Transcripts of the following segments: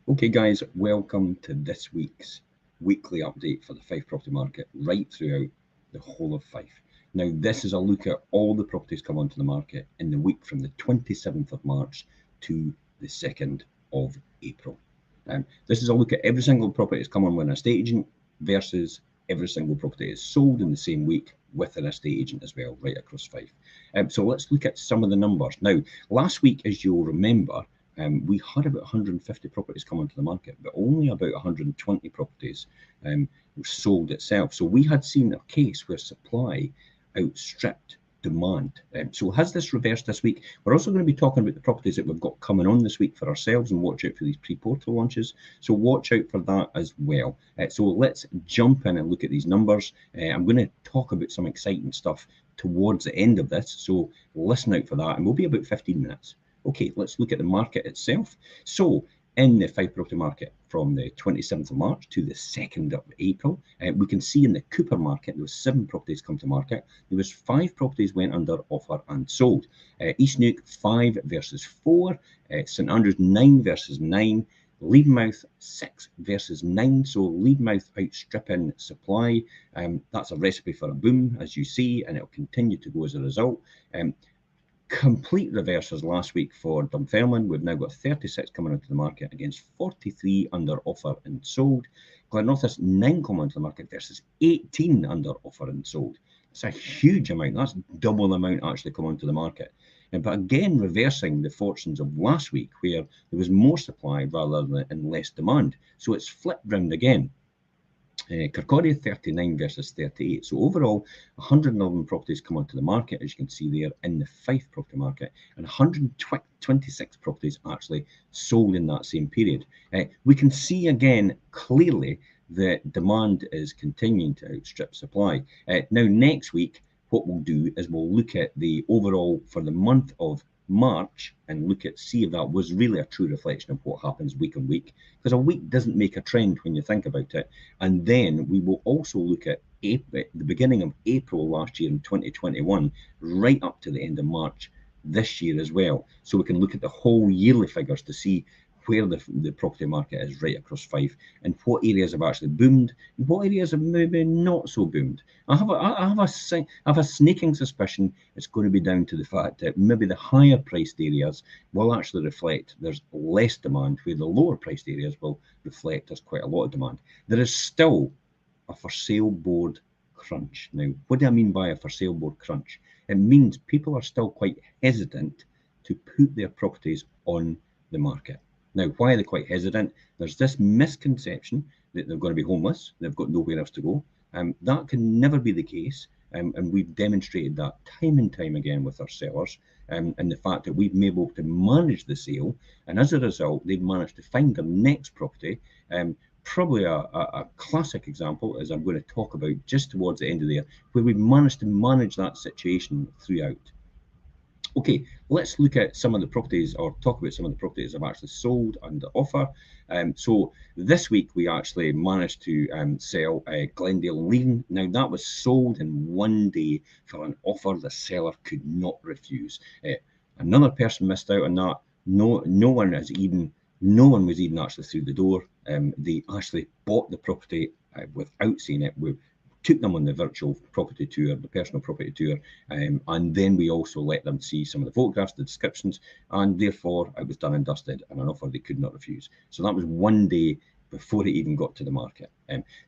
Okay guys, welcome to this week's weekly update for the Fife property market right throughout the whole of Fife. Now this is a look at all the properties come onto the market in the week from the 27th of March to the 2nd of April. This is a look at every single property that's come on with an estate agent versus every single property is sold in the same week with an estate agent as well, right across Fife. So let's look at some of the numbers. Now, last week, as you'll remember, we had about 150 properties come onto the market, but only about 120 properties were sold itself. So we had seen a case where supply outstripped demand. So has this reversed this week? We're also going to be talking about the properties that we've got coming on this week for ourselves, and watch out for these pre-portal launches. So watch out for that as well. So let's jump in and look at these numbers. I'm going to talk about some exciting stuff towards the end of this, so listen out for that, and we'll be about 15 minutes. Okay, let's look at the market itself. So in the Fife property market from the 27th of March to the 2nd of April, we can see in the Cooper market there was 7 properties come to market. There was 5 properties went under offer and sold. East Neuk 5 versus 4, St Andrews 9 versus 9, Leedmouth 6 versus 9. So Leedmouth outstripping supply. That's a recipe for a boom, as you see, and it'll continue to go as a result. Complete reverses last week for Dunfermline. We've now got 36 coming into the market against 43 under offer and sold. Glenorchy 9 coming into the market versus 18 under offer and sold. It's a huge amount. That's double the amount actually come onto the market. But again, reversing the fortunes of last week, where there was more supply rather than less demand. So it's flipped round again. Kirkcaldy 39 versus 38. So overall, 111 properties come onto the market, as you can see there in the Fife property market, and 126 properties actually sold in that same period. We can see again clearly that demand is continuing to outstrip supply. Now, next week, what we'll do is we'll look at the overall for the month of March and see if that was really a true reflection of what happens week on week, because a week doesn't make a trend when you think about it. And then we will also look at the beginning of April last year in 2021 right up to the end of March this year as well, so we can look at the whole yearly figures to see where the property market is right across Fife, and what areas have actually boomed and what areas have maybe not so boomed. I have a sneaking suspicion it's going to be down to the fact that maybe the higher priced areas will actually reflect there's less demand, where the lower priced areas will reflect there's quite a lot of demand. There is still a for sale board crunch. Now, what do I mean by a for sale board crunch? It means people are still quite hesitant to put their properties on the market. Now, why are they quite hesitant? There's this misconception that they're going to be homeless, they've got nowhere else to go. That can never be the case, and we've demonstrated that time and time again with our sellers, and the fact that we've been able to manage the sale, and as a result, they've managed to find their next property. Probably a classic example, as I'm going to talk about just towards the end of the year, where we've managed to manage that situation throughout. Okay, let's look at some of the properties, or talk about some of the properties I've actually sold under offer. So this week we actually managed to sell Glendale and Leiden. Now that was sold in one day for an offer the seller could not refuse. Another person missed out on that. No one was even actually through the door. They actually bought the property without seeing it. We took them on the virtual property tour, the personal property tour, and then we also let them see some of the photographs, the descriptions, and therefore it was done and dusted, and an offer they could not refuse. So that was one day before it even got to the market.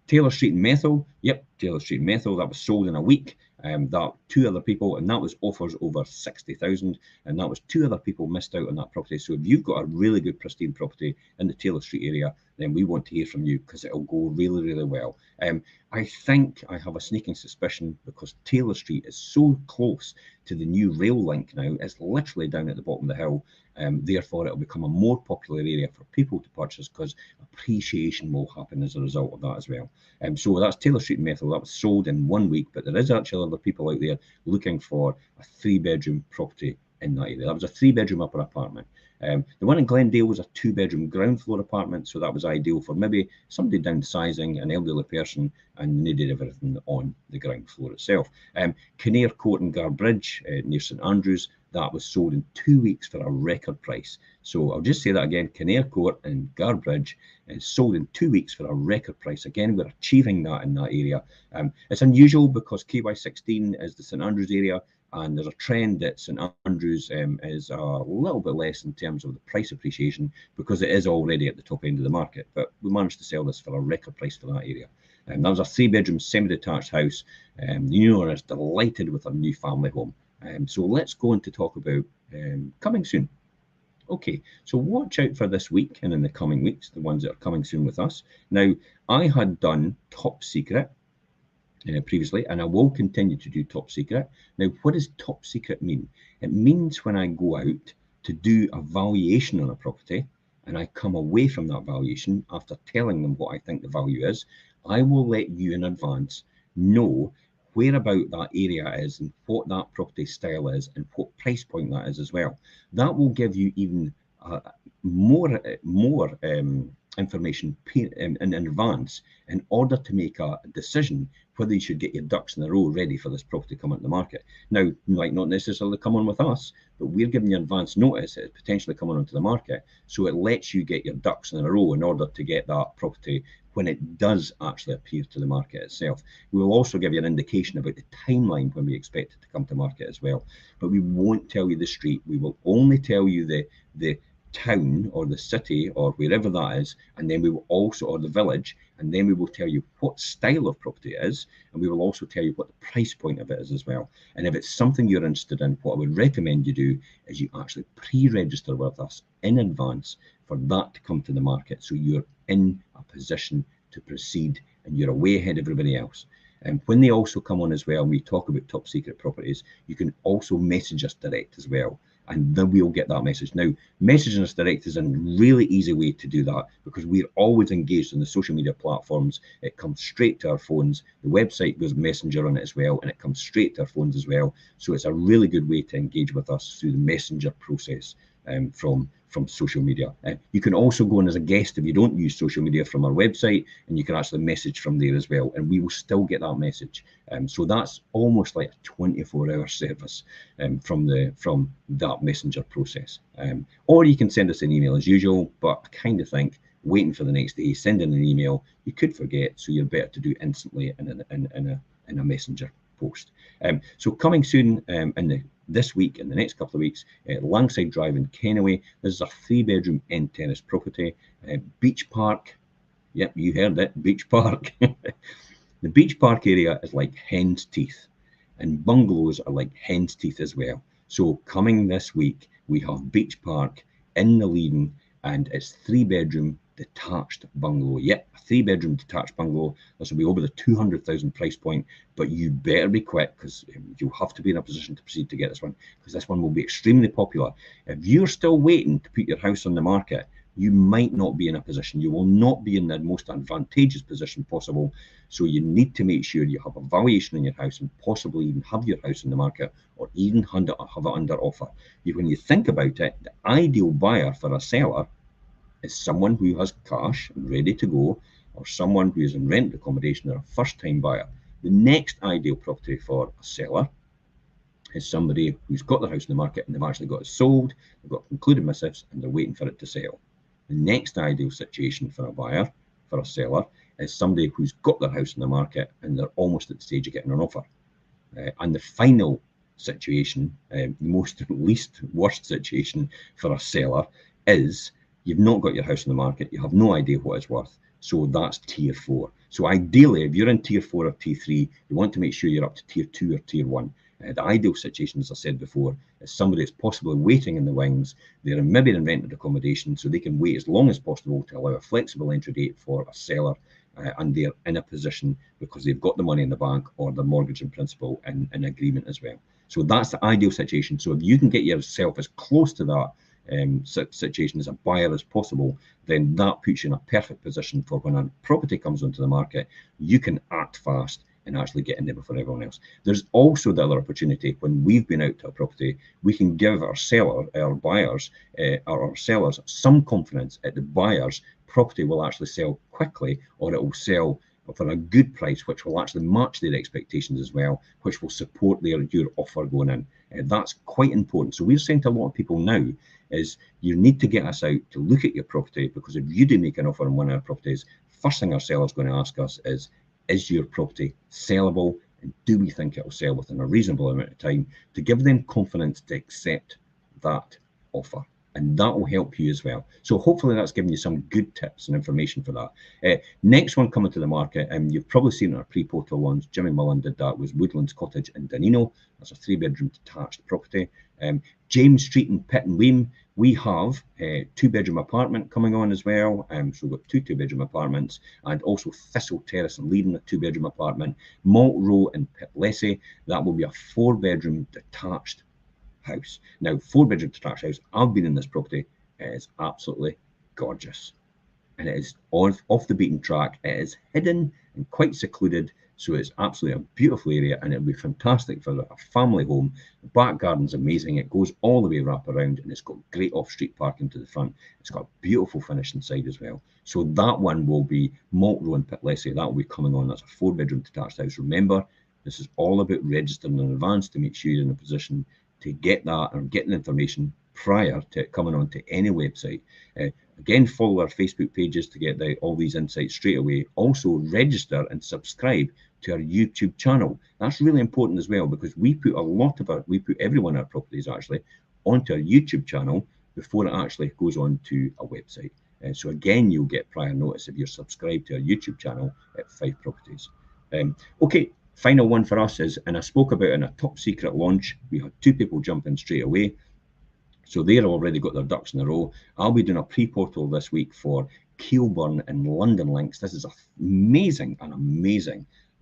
Taylor Street and Methil, Taylor Street and Methil, that was sold in a week. That 2 other people, and that was offers over 60,000, and that was 2 other people missed out on that property. So if you've got a really good pristine property in the Taylor Street area, then we want to hear from you, because it'll go really, really well. I think I have a sneaking suspicion, because Taylor Street is so close to the new rail link now, it's literally down at the bottom of the hill. Therefore, it'll become a more popular area for people to purchase, because appreciation will happen as a result of that as well. So that's Taylor Street and Methil. That was sold in 1 week, but there is actually other people out there looking for a 3-bedroom property in that area. That was a 3-bedroom upper apartment. The one in Glendale was a 2-bedroom ground floor apartment, so that was ideal for maybe somebody downsizing, an elderly person, and needed everything on the ground floor itself. Kinnair Court and Garbridge near St Andrews, that was sold in 2 weeks for a record price. So I'll just say that again, Kinnair Court and Garbridge is sold in 2 weeks for a record price. Again, we're achieving that in that area. It's unusual because KY16 is the St Andrews area, and there's a trend that St Andrews is a little bit less in terms of the price appreciation because it is already at the top end of the market. But we managed to sell this for a record price for that area. That was a 3-bedroom semi-detached house. The new owner is delighted with her new family home. So let's go on to talk about coming soon. Okay, so watch out for this week and in the coming weeks, the ones that are coming soon with us. Now, I had done top secret previously, and I will continue to do top secret. Now, what does top secret mean? It means when I go out to do a valuation on a property and I come away from that valuation after telling them what I think the value is, I will let you in advance know where about that area is and what that property style is and what price point that is as well. That will give you even more information in advance in order to make a decision whether you should get your ducks in a row ready for this property coming to the market. Now, you might not necessarily come on with us, but we're giving you advance notice that it's potentially coming onto the market. So it lets you get your ducks in a row in order to get that property when it does actually appear to the market itself. We will also give you an indication about the timeline when we expect it to come to market as well. But we won't tell you the street. We will only tell you the town or the city or wherever that is, and then we will also, or the village, and then we will tell you what style of property it is, and we will also tell you what the price point of it is as well. And if it's something you're interested in, what I would recommend you do is you actually pre-register with us in advance for that to come to the market, so you're in a position to proceed and you're way ahead of everybody else. And when they also come on as well, we talk about top secret properties, you can also message us direct as well, and then we'll get that message. Now, messaging us direct is a really easy way to do that because we're always engaged on the social media platforms. It comes straight to our phones. The website goes Messenger on it as well, and it comes straight to our phones as well. So it's a really good way to engage with us through the Messenger process from social media. You can also go in as a guest if you don't use social media from our website, and you can actually message from there as well, and we will still get that message. So that's almost like a 24-hour service from that messenger process. Or you can send us an email as usual, but I kind of think waiting for the next day, sending an email, you could forget, so you're better to do instantly in a messenger post. So coming soon this week and the next couple of weeks, Langside Drive in Kennaway. This is a 3-bedroom end terrace property. Beach Park, yep, you heard it, Beach Park. The Beach Park area is like hen's teeth, and bungalows are like hen's teeth as well. So coming this week, we have Beach Park in the Leiden, and it's 3-bedroom detached bungalow. Yep, a 3-bedroom detached bungalow. This will be over the 200,000 price point, but you better be quick because you'll have to be in a position to proceed to get this one, because this one will be extremely popular. If you're still waiting to put your house on the market, you might not be in a position. You will not be in the most advantageous position possible. So you need to make sure you have a valuation in your house and possibly even have your house in the market or even have it under offer. When you think about it, the ideal buyer for a seller is someone who has cash ready to go, or someone who is in rent accommodation or a first-time buyer. The next ideal property for a seller is somebody who's got their house in the market and they've actually got it sold, they've got concluded missives, and they're waiting for it to sell. The next ideal situation for a buyer, for a seller, is somebody who's got their house in the market and they're almost at the stage of getting an offer. And the final situation, least worst situation for a seller is you've not got your house in the market, you have no idea what it's worth. So that's tier 4. So ideally, if you're in tier 4 or tier 3, you want to make sure you're up to tier 2 or tier 1. The ideal situation, as I said before, is somebody that's possibly waiting in the wings. They're maybe in rented accommodation, so they can wait as long as possible to allow a flexible entry date for a seller, and they're in a position because they've got the money in the bank or their mortgage in principle in agreement as well. So that's the ideal situation. So if you can get yourself as close to that situation as a buyer as possible, then that puts you in a perfect position for when a property comes onto the market, you can act fast and actually get in there before everyone else. There's also the other opportunity when we've been out to a property, we can give our seller, our buyers, our sellers some confidence that the buyer's property will actually sell quickly, or it will sell for a good price, which will actually match their expectations as well, which will support your offer going in. That's quite important. So we're saying to a lot of people now is you need to get us out to look at your property, because if you do make an offer on one of our properties, first thing our seller's going to ask us is your property sellable, and do we think it will sell within a reasonable amount of time, to give them confidence to accept that offer. And that will help you as well. So hopefully that's given you some good tips and information for that. Next one coming to the market, and you've probably seen our pre-portal ones, Jimmy Mullen did that, was Woodlands Cottage in Dunino. That's a 3-bedroom detached property. James Street in Pitt and Weem, we have a 2-bedroom apartment coming on as well. So we've got 2 2-bedroom apartments, and also Thistle Terrace in Leiden, a 2-bedroom apartment. Malt Row in Pitlessie, that will be a 4-bedroom detached house. Now, 4-bedroom detached house, I've been in this property. It is absolutely gorgeous, and it is off the beaten track. It is hidden and quite secluded, so it's absolutely a beautiful area, and it'll be fantastic for a family home. The back garden's amazing. It goes all the way wrap around, and it's got great off-street parking to the front. It's got a beautiful finish inside as well. So that one will be Malt Row in Pitlessie. That will be coming on. That's a 4-bedroom detached house. Remember, this is all about registering in advance to make sure you're in a position to get that and get the information prior to it coming onto any website. Again, follow our Facebook pages to get all these insights straight away. Also, register and subscribe to our YouTube channel. That's really important as well, because we put every one of our properties actually onto our YouTube channel before it actually goes on to a website. So again, you'll get prior notice if you're subscribed to our YouTube channel at Fife Properties. Okay. Final one for us is, and I spoke about in a top secret launch, we had 2 people jump in straight away. So they've already got their ducks in a row. I'll be doing a pre-portal this week for Keelburn and London Links. This is amazing, a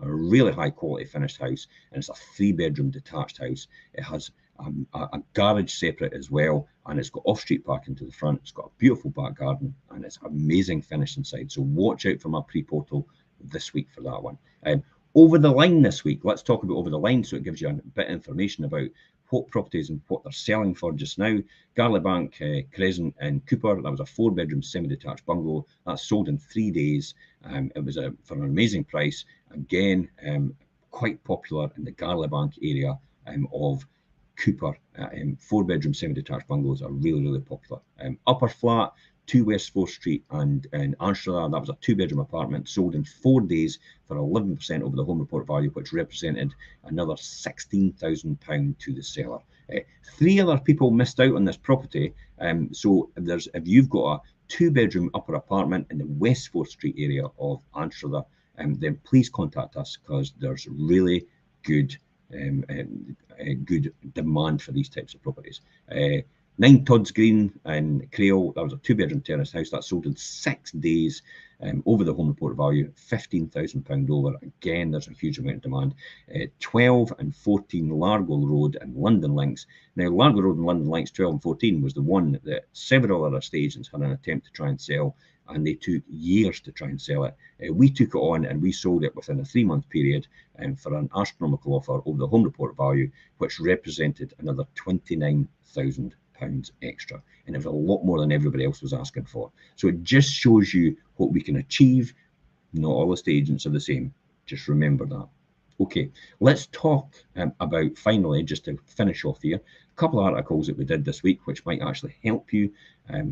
really high quality finished house, and it's a 3-bedroom detached house. It has a garage separate as well, and it's got off-street parking to the front. It's got a beautiful back garden, and it's amazing finish inside. So watch out for my pre-portal this week for that one. Over the line this week, let's talk about over the line, so it gives you a bit of information about what properties and what they're selling for just now. Garleybank Crescent in Cooper, that was a 4-bedroom semi-detached bungalow. That's sold in 3 days. It was for an amazing price. Again, quite popular in the Garleybank area of Cooper. 4-bedroom semi-detached bungalows are really, really popular. Upper Flat, 2 West 4th Street and in Amsterdam, that was a 2-bedroom apartment sold in 4 days for 11% over the home report value, which represented another £16,000 to the seller. 3 other people missed out on this property. So if you've got a 2-bedroom upper apartment in the West 4th Street area of Amsterdam, then please contact us, because there's really good good demand for these types of properties. 9 Todd's Green in Creole, that was a 2-bedroom terrace house that sold in 6 days over the home report value, £15,000 over. Again, there's a huge amount of demand. 12 and 14 Largo Road and London Links. Now, Largo Road and London Links 12 and 14 was the one that several other estate agents had an attempt to try and sell, and they took years to try and sell it. We took it on and we sold it within a 3-month period for an astronomical offer over the home report value, which represented another £29,000 extra, and it was a lot more than everybody else was asking for. So it just shows you what we can achieve. Not all estate agents are the same. Just remember that. Okay, let's talk about, finally, just to finish off here, a couple of articles that we did this week which might actually help you.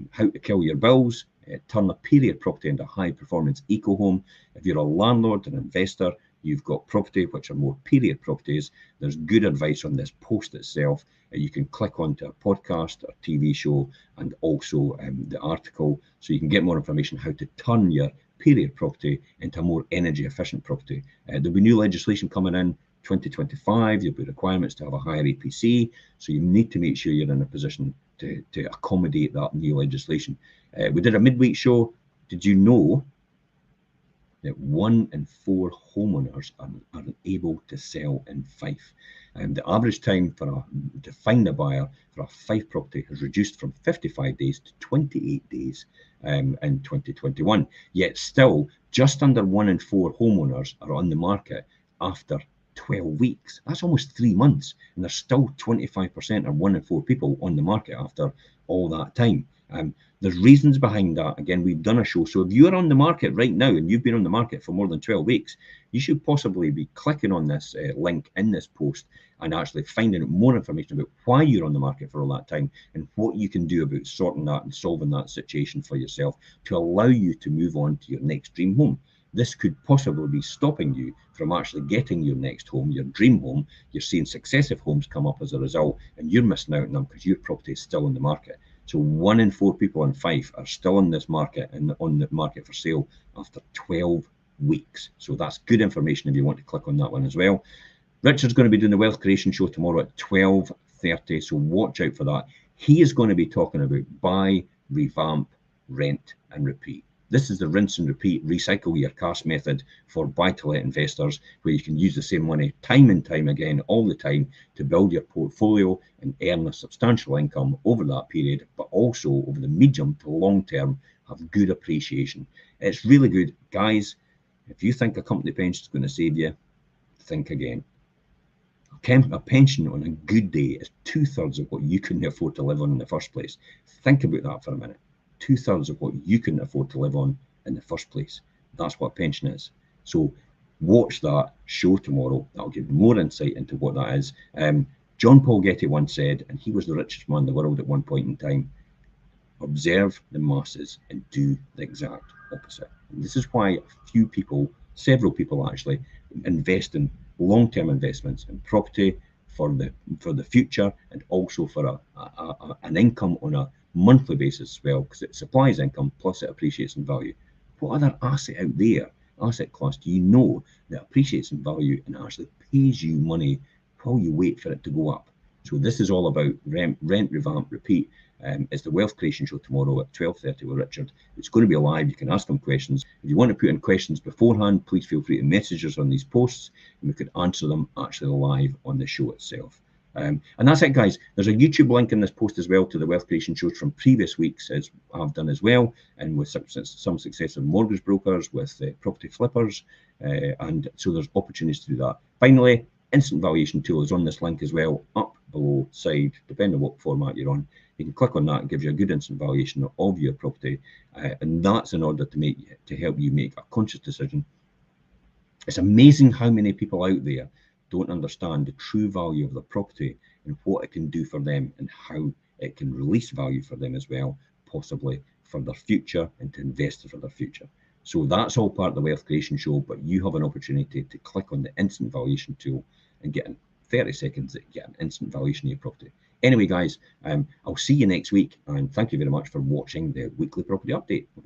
How to kill your bills, turn a period property into a high performance eco home. If you're a landlord and investor, you've got property which are more period properties, there's good advice on this post itself. You can click onto a podcast or TV show, and also the article, so you can get more information how to turn your period property into a more energy efficient property. There'll be new legislation coming in 2025. There'll be requirements to have a higher EPC, so you need to make sure you're in a position to accommodate that new legislation. We did a midweek show. Did you know that 1 in 4 homeowners are unable to sell in Fife? The average time to find a buyer for a Fife property has reduced from 55 days to 28 days in 2021. Yet still, just under 1 in 4 homeowners are on the market after 12 weeks. That's almost 3 months, and there's still 25% or 1 in 4 people on the market after all that time. There's reasons behind that. Again, we've done a show. So if you're on the market right now and you've been on the market for more than 12 weeks, you should possibly be clicking on this link in this post and actually finding out more information about why you're on the market for all that time and what you can do about sorting that and solving that situation for yourself to allow you to move on to your next dream home. This could possibly be stopping you from actually getting your next home, your dream home. You're seeing successive homes come up as a result, and you're missing out on them because your property is still on the market. So 1 in 4 people in Fife are still in this market and on the market for sale after 12 weeks. So that's good information if you want to click on that one as well. Richard's going to be doing the Wealth Creation Show tomorrow at 12:30, so watch out for that. He is going to be talking about buy, revamp, rent, and repeat. This is the rinse and repeat, recycle your cash method for buy-to-let investors, where you can use the same money time and time again, all the time, to build your portfolio and earn a substantial income over that period, but also over the medium to long term, have good appreciation. It's really good. Guys, if you think a company pension is going to save you, think again. A pension on a good day is 2/3 of what you couldn't afford to live on in the first place. Think about that for a minute. 2/3 of what you couldn't afford to live on in the first place. That's what a pension is. So watch that show tomorrow. That'll give more insight into what that is. John Paul Getty once said, and he was the richest man in the world at one point in time, observe the masses and do the exact opposite. And this is why several people actually, invest in long-term investments in property for the future, and also for an income on a monthly basis as well, because it supplies income plus it appreciates in value. What other asset out there, asset class, do you know that appreciates in value and actually pays you money while you wait for it to go up? So this is all about rent, revamp, repeat. It's the Wealth Creation Show tomorrow at 12:30 with Richard. It's going to be live. You can ask him questions. If you want to put in questions beforehand, please feel free to message us on these posts, and we could answer them actually live on the show itself. And that's it, guys. There's a YouTube link in this post as well to the Wealth Creation Shows from previous weeks, as I've done as well, and with some successive mortgage brokers, with property flippers, and so there's opportunities to do that. Finally, instant valuation tool is on this link as well, up, below, side, depending on what format you're on. You can click on that. It gives you a good instant valuation of your property, and that's in order to help you make a conscious decision. It's amazing how many people out there don't understand the true value of the property and what it can do for them, and how it can release value for them as well, possibly for their future and to invest for their future. So that's all part of the Wealth Creation Show, but you have an opportunity to click on the instant valuation tool and get in 30 seconds, get an instant valuation of your property. Anyway, guys, I'll see you next week, and thank you very much for watching the weekly property update. Bye.